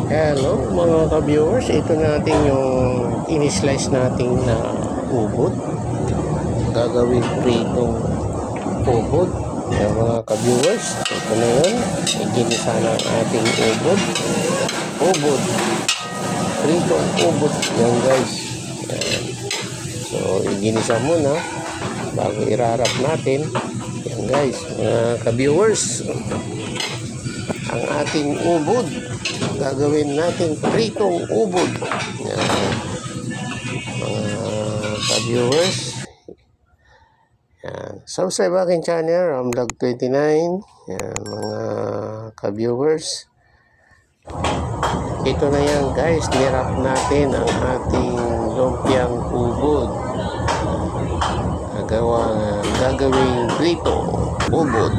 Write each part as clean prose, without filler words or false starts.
Hello mga ka-viewers, ito natin yung in-slice natin na ubod. Gagawin pritong ubod. Yan mga ka-viewers, ito na yun. Iginisa na ang ating ubod. Ubod. Pritong ubod. Yan guys. Yan. So, iginisa muna bago irarap natin. Yan guys, mga ka-viewers. Ang ating ubod, gagawin natin pritong ubod. Yan. Mga ka-viewers, yan. Subscribe aking channel, Ramvlog29. Yan, mga ka-viewers. Ito na yan guys, nirap natin ang ating lumpiang ubod. Gagawin pritong ubod.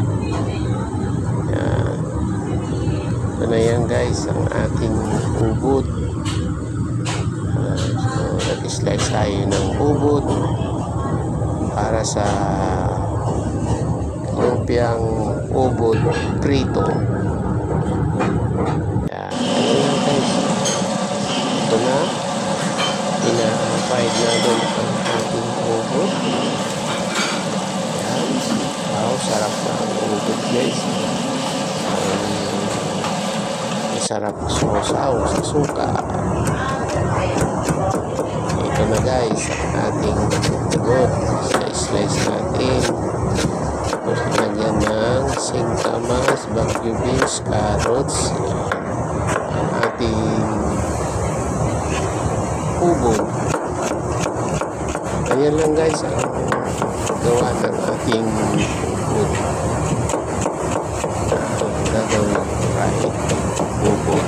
Yan. Ito na yan guys, ang ating ubod. So, nag-slice tayo ng ubod para sa lumpiang ubod prito. Yan. Guys, ito na. Pina-fried na doon ang ating ubod. Yan. Wow, sarap na ang ubod guys. Sarap susaw sa suka. Ito na guys ang ating ubod. Slice natin. Tapos nilagyan ng singkamas, bagyo beans, carrots. Ang ating ubod. Ganyan lang guys ang gawa ng ating ubod. Gagawin right ubod.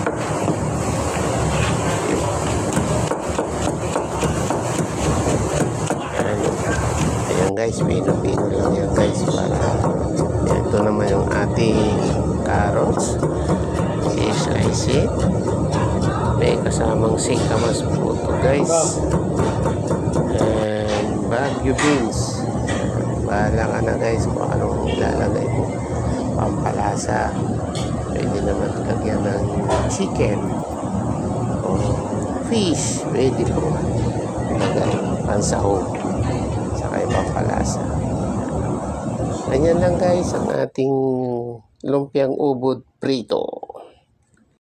Ayan guys, pino-pino lang yan guys para ito naman yung ating carrots. I-slice it. May kasamang singkamas po ito guys. And bagyo beans. Bahala ka na guys kung anong ilalagay mo. Pampalasa. Pwede naman lagyan ng chicken o fish. Pwede po ilagay pansahog saka pampalasa. Ganyan lang guys ang ating lumpiang ubod prito.